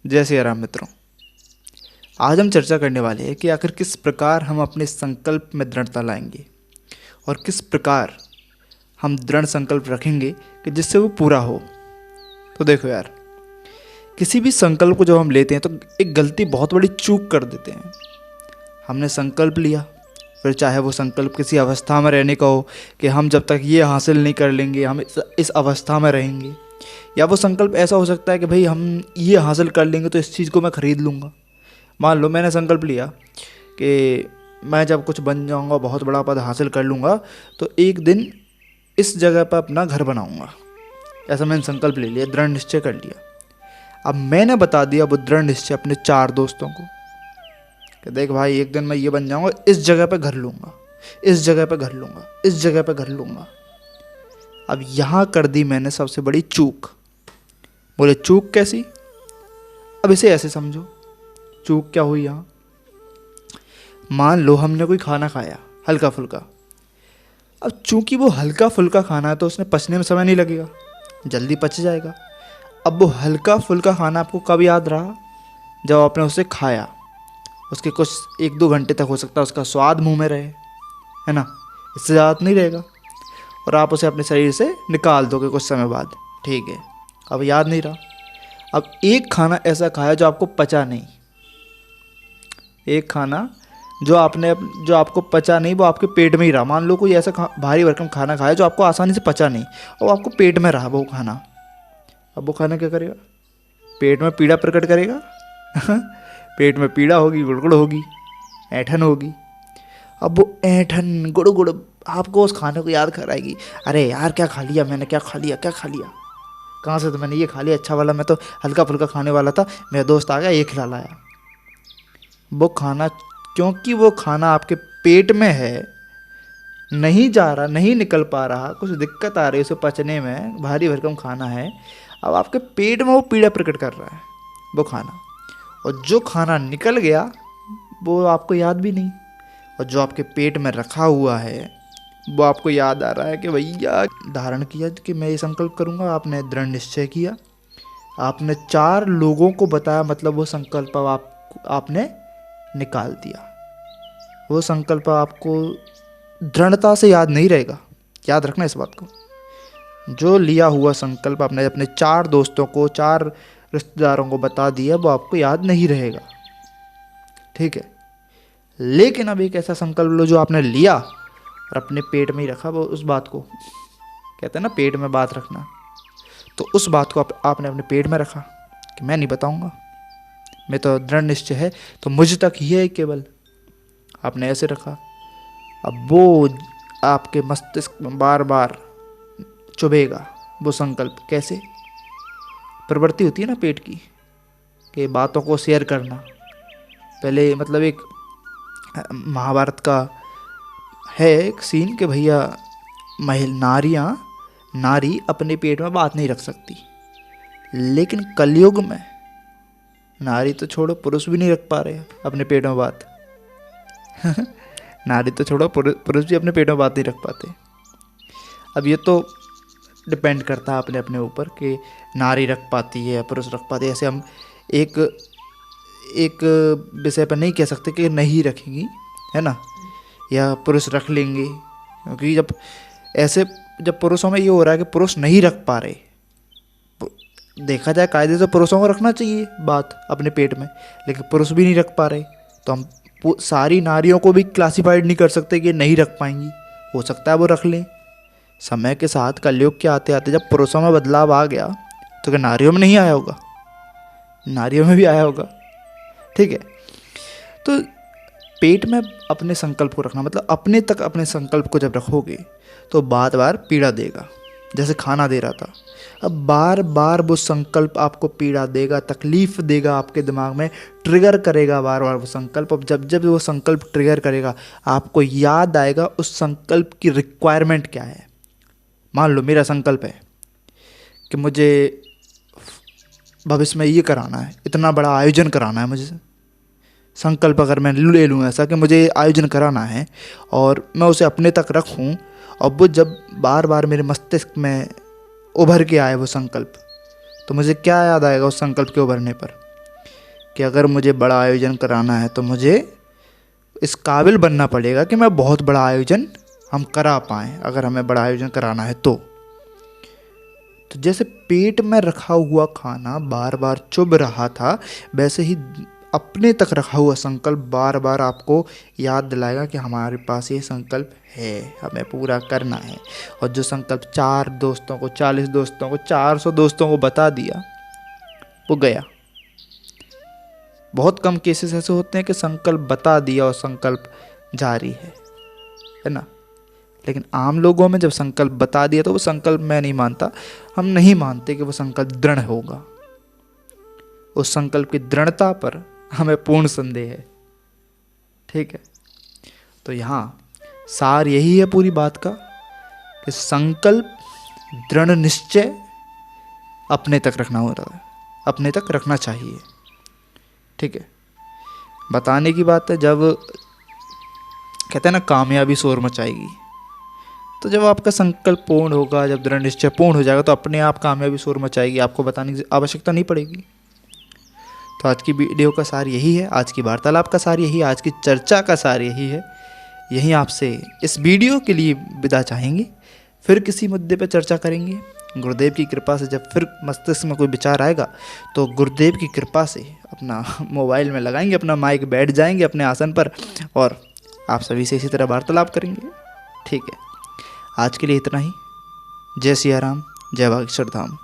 जय सिया राम मित्रों। आज हम चर्चा करने वाले हैं कि आखिर किस प्रकार हम अपने संकल्प में दृढ़ता लाएंगे और किस प्रकार हम दृढ़ संकल्प रखेंगे कि जिससे वो पूरा हो। तो देखो यार, किसी भी संकल्प को जब हम लेते हैं तो एक गलती, बहुत बड़ी चूक कर देते हैं। हमने संकल्प लिया, फिर चाहे वो संकल्प किसी अवस्था में रहने का हो कि हम जब तक ये हासिल नहीं कर लेंगे हम इस अवस्था में रहेंगे, या वो संकल्प ऐसा हो सकता है कि भाई हम ये हासिल कर लेंगे तो इस चीज़ को मैं ख़रीद लूँगा। मान लो मैंने संकल्प लिया कि मैं जब कुछ बन जाऊँगा, बहुत बड़ा पद हासिल कर लूँगा, तो एक दिन इस जगह पर अपना घर बनाऊँगा। ऐसा मैंने संकल्प ले लिया, दृढ़ निश्चय कर लिया। अब मैंने बता दिया वो दृढ़ निश्चय अपने 4 दोस्तों को कि देख भाई, एक दिन मैं ये बन जाऊँगा, इस जगह पर घर लूँगा, इस जगह पर घर लूँगा, इस जगह पर घर लूँगा। अब यहाँ कर दी मैंने सबसे बड़ी चूक। बोले चूक कैसी? अब इसे ऐसे समझो, चूक क्या हुई यहाँ। मान लो हमने कोई खाना खाया हल्का फुल्का। अब चूंकि वो हल्का फुल्का खाना है तो उसमें पचने में समय नहीं लगेगा, जल्दी पच जाएगा। अब वो हल्का फुल्का खाना आपको कब याद रहा? जब आपने उसे खाया, उसके कुछ 1-2 घंटे तक हो सकता है उसका स्वाद मुंह में रहे, है ना, इससे ज़्यादा नहीं रहेगा। और आप उसे अपने शरीर से निकाल दोगे कुछ समय बाद, ठीक है, अब याद नहीं रहा। अब एक खाना ऐसा खाया जो आपको पचा नहीं, एक खाना जो आपको पचा नहीं, वो आपके पेट में ही रहा। मान लो कोई ऐसा भारी भरकम खाना खाया जो आपको आसानी से पचा नहीं और आपको पेट में रहा वो खाना। अब वो खाना क्या करेगा? पेट में पीड़ा प्रकट करेगा पेट में पीड़ा होगी, गुड़गुड़ होगी, ऐंठन होगी। अब वो ऐंठन गुड़गुड़ आपको उस खाने को याद कराएगी। अरे यार, क्या खा लिया मैंने, क्या खा लिया, क्या खा लिया, कहाँ से तो मैंने ये खा लिया, अच्छा वाला, मैं तो हल्का फुल्का खाने वाला था, मेरा दोस्त आ गया ये खिला लाया। वो खाना, क्योंकि वो खाना आपके पेट में है, नहीं जा रहा, नहीं निकल पा रहा, कुछ दिक्कत आ रही है उसे पचने में, भारी भरकम खाना है, अब आपके पेट में वो पीड़ा प्रकट कर रहा है वो खाना। और जो खाना निकल गया वो आपको याद भी नहीं, और जो आपके पेट में रखा हुआ है वो आपको याद आ रहा है कि भैया धारण किया कि मैं ये संकल्प करूँगा, आपने दृढ़ निश्चय किया, आपने 4 लोगों को बताया, मतलब वो संकल्प आपने निकाल दिया। वो संकल्प आपको दृढ़ता से याद नहीं रहेगा, याद रखना इस बात को। जो लिया हुआ संकल्प आपने अपने 4 दोस्तों को, 4 रिश्तेदारों को बता दिया, वो आपको याद नहीं रहेगा, ठीक है। लेकिन अब एक ऐसा संकल्प लो जो आपने लिया और अपने पेट में ही रखा, वो उस बात को कहते हैं ना पेट में बात रखना, तो उस बात को आपने अपने पेट में रखा कि मैं नहीं बताऊंगा, मैं तो दृढ़ निश्चय है तो मुझ तक ही है केवल, आपने ऐसे रखा। अब वो आपके मस्तिष्क में बार बार चुभेगा वो संकल्प। कैसे? प्रवृत्ति होती है ना पेट की कि बातों को शेयर करना। पहले मतलब एक महाभारत का है एक सीन कि भैया नारी अपने पेट में बात नहीं रख सकती, लेकिन कलयुग में नारी तो छोड़ो, पुरुष भी नहीं रख पा रहे अपने पेट में बात नारी तो छोड़ो, पुरुष भी अपने पेट में बात नहीं रख पाते। अब ये तो डिपेंड करता है अपने अपने ऊपर कि नारी रख पाती है या पुरुष रख पाती है। ऐसे हम एक विषय पर नहीं कह सकते कि नहीं रखेंगी, है ना, या पुरुष रख लेंगे, क्योंकि जब पुरुषों में ये हो रहा है कि पुरुष नहीं रख पा रहे, देखा जाए कायदे से पुरुषों को रखना चाहिए बात अपने पेट में, लेकिन पुरुष भी नहीं रख पा रहे, तो हम सारी नारियों को भी क्लासिफाइड नहीं कर सकते कि नहीं रख पाएंगी। हो सकता है वो रख लें। समय के साथ कलयुग के आते आते जब पुरुषों में बदलाव आ गया तो क्या नारियों में नहीं आया होगा? नारियों में भी आया होगा, ठीक है। तो पेट में अपने संकल्प को रखना मतलब अपने तक अपने संकल्प को जब रखोगे तो बार बार पीड़ा देगा, जैसे खाना दे रहा था। अब बार बार वो संकल्प आपको पीड़ा देगा, तकलीफ़ देगा, आपके दिमाग में ट्रिगर करेगा बार बार वो संकल्प। अब जब जब वो संकल्प ट्रिगर करेगा आपको याद आएगा उस संकल्प की रिक्वायरमेंट क्या है। मान लो मेरा संकल्प है कि मुझे भविष्य में ये कराना है, इतना बड़ा आयोजन कराना है मुझे। संकल्प अगर मैं ले लूँ ऐसा कि मुझे आयोजन कराना है और मैं उसे अपने तक रखूँ, और वो जब बार बार मेरे मस्तिष्क में उभर के आए वो संकल्प, तो मुझे क्या याद आएगा उस संकल्प के उभरने पर? कि अगर मुझे बड़ा आयोजन कराना है तो मुझे इस काबिल बनना पड़ेगा कि मैं बहुत बड़ा आयोजन हम करा पाएँ, अगर हमें बड़ा आयोजन कराना है तो जैसे पेट में रखा हुआ खाना बार बार चुभ रहा था, वैसे ही अपने तक रखा हुआ संकल्प बार बार आपको याद दिलाएगा कि हमारे पास ये संकल्प है, हमें पूरा करना है। और जो संकल्प 4 दोस्तों को, 40 दोस्तों को, 400 दोस्तों को बता दिया, वो गया। बहुत कम केसेस ऐसे होते हैं कि संकल्प बता दिया और संकल्प जारी है ना। लेकिन आम लोगों में जब संकल्प बता दिया तो वो संकल्प, मैं नहीं मानता, हम नहीं मानते कि वो संकल्प दृढ़ होगा। उस संकल्प की दृढ़ता पर हमें पूर्ण संदेह है। ठीक है, तो यहाँ सार यही है पूरी बात का कि संकल्प, दृढ़ निश्चय अपने तक रखना हो रहा है, अपने तक रखना चाहिए। ठीक है, बताने की बात है, जब कहते हैं ना कामयाबी शोर मचाएगी, तो जब आपका संकल्प पूर्ण होगा, जब दृढ़ निश्चय पूर्ण हो जाएगा तो अपने आप कामयाबी शोर मचाएगी, आपको बताने की आवश्यकता नहीं पड़ेगी। तो आज की वीडियो का सार यही है, आज की वार्तालाप का सार यही है, आज की चर्चा का सार यही है। यहीं आपसे इस वीडियो के लिए विदा चाहेंगे, फिर किसी मुद्दे पर चर्चा करेंगे। गुरुदेव की कृपा से जब फिर मस्तिष्क में कोई विचार आएगा तो गुरुदेव की कृपा से अपना मोबाइल में लगाएंगे अपना माइक, बैठ जाएंगे अपने आसन पर और आप सभी से इसी तरह वार्तालाप करेंगे। ठीक है, आज के लिए इतना ही। जय सिया राम, जय बागेश्वर धाम।